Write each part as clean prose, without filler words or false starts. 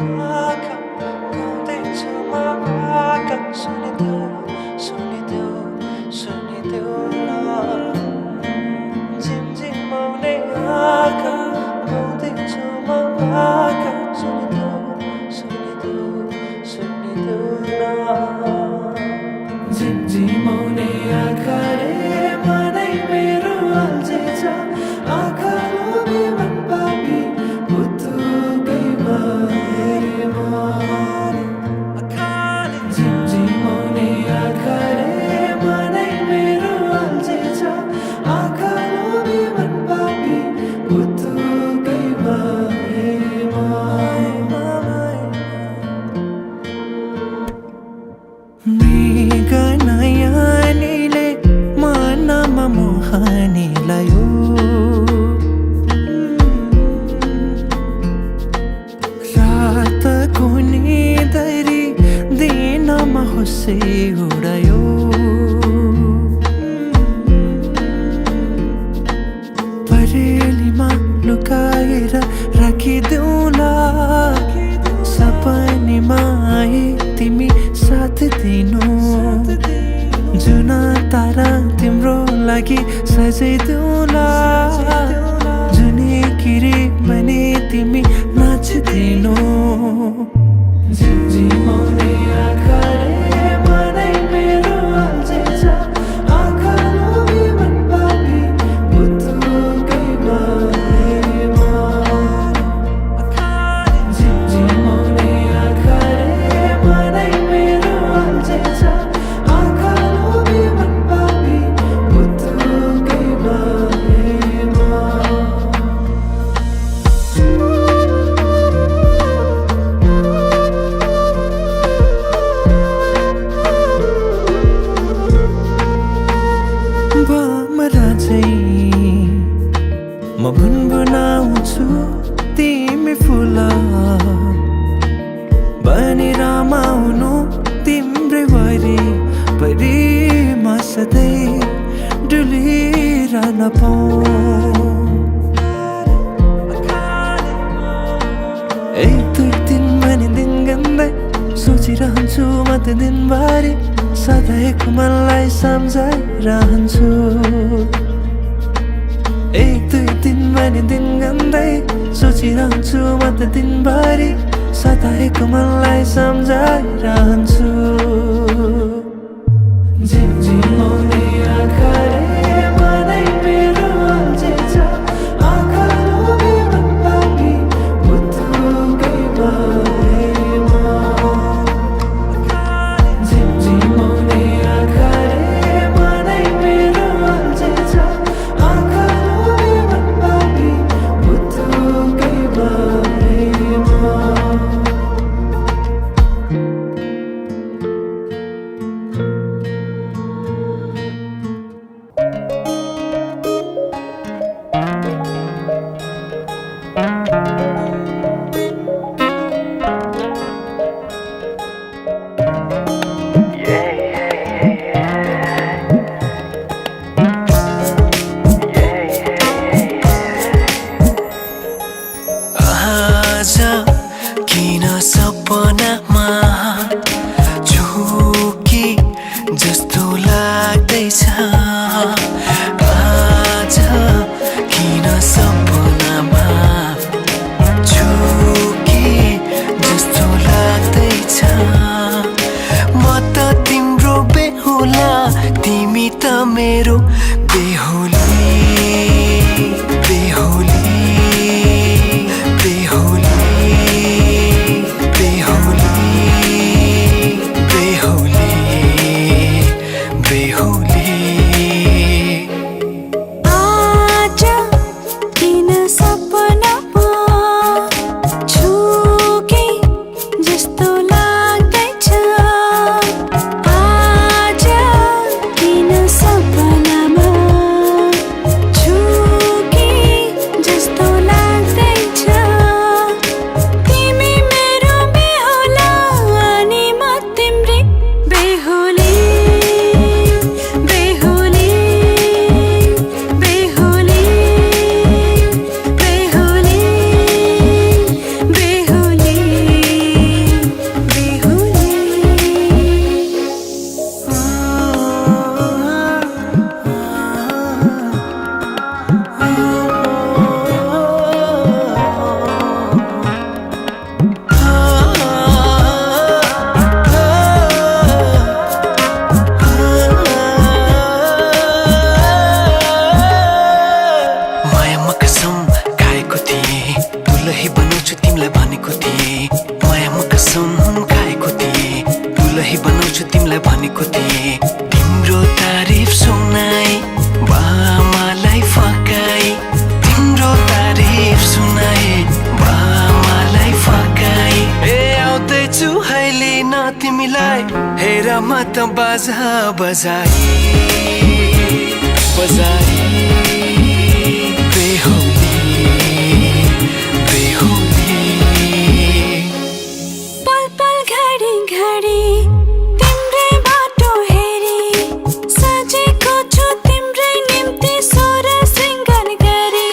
आँखा गाउँदैछु म आँखा सुनिदेऊ ल झिमझिमाउने आँखा गाउँदैछु म आँखा सुनिदेऊ ल झिमझिमाउने आँखाले मनै मेरो अल्झेछ आँखा लोभी मन पापी पुतुकै भएमा झिमझिमाउने आँखाले मनै मेरो अल्झेछ आँखा लोभी मन पापी पुतुकै भएमा मृगनयनीले मनमा मोहनी लायो रातको निदरी दिनमा होसे उडायो परेलीमा लुकाएर राखिदेऊला सपनीमा आए तिमी साथ दिनु जुन तारा तिम्रो लागि सजाइदेऊला जुनी किरी भने तिमी नाचिदिनु झिमझिमाउने आँखाले मनै मेरो अल्झेछ आँखा लोभी मन पापी पुतुकै भएमा झिमझिमाउने आँखाले मनै मेरो अल्झेछ आँखा लोभी मन पापी पुतुकै भएमा भमरा चाहिँ म गुनगुनाउँछु तिमी फुल बनी रमाउनु तिम्रै वरिपरि म सधैँ डुलिरहन पाऊँ एक दुई दिन भने दिन गन्दै सोचिरहन्छु म त दिनभरि सधैँको मनलाई सम्झाइरहन्छु एक दुई दिन भने दिन गन्दै सोचिरहन्छु म त दिनभरि सधैँको मनलाई सम्झाइरहन्छु झिमझिमाउने आँखाले मनै मेरो अल्झेछ आँखा लोभी मन पापी पुतुकै भएमा झिमझिमाउने आँखाले मनै मेरो अल्झेछ आँखा लोभी मन पापी पुतुकै भएमा आज किन सपनामा झुकी जस्तो लाग्दैछ आज किन सपनामा झुकी जस्तो लाग्दैछ म त तिम्रो बेहुला तिमी त मेरो बेहुली बेहुली बेहुली तिमीलाई हेर म त बाजा बजाई बजाई बेहुली बेहुली पल पल घडी घडी तिम्रै बाटो हेरी सजेको छु तिम्रै निम्ति सोर सिंगार गरी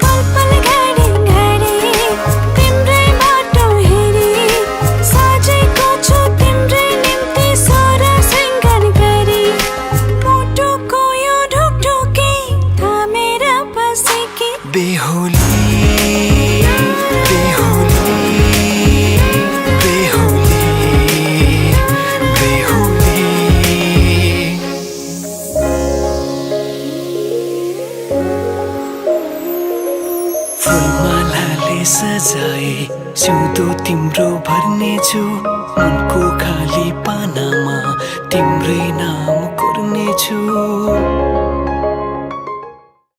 पल पल घडी घडी तिम्रै बाटो हेरी सजेको छु तिम्रै निम्ति सोर सिंगार गरी मुटुको यो ढुकढुकी थामेर बसेकी बेहुली बेहुली बेहुली बेहुली फुलमालाले सजाए सिउँदो तिम्रो भर्नेछु मनको खाली पानामा तिम्रै नाम कोर्नेछु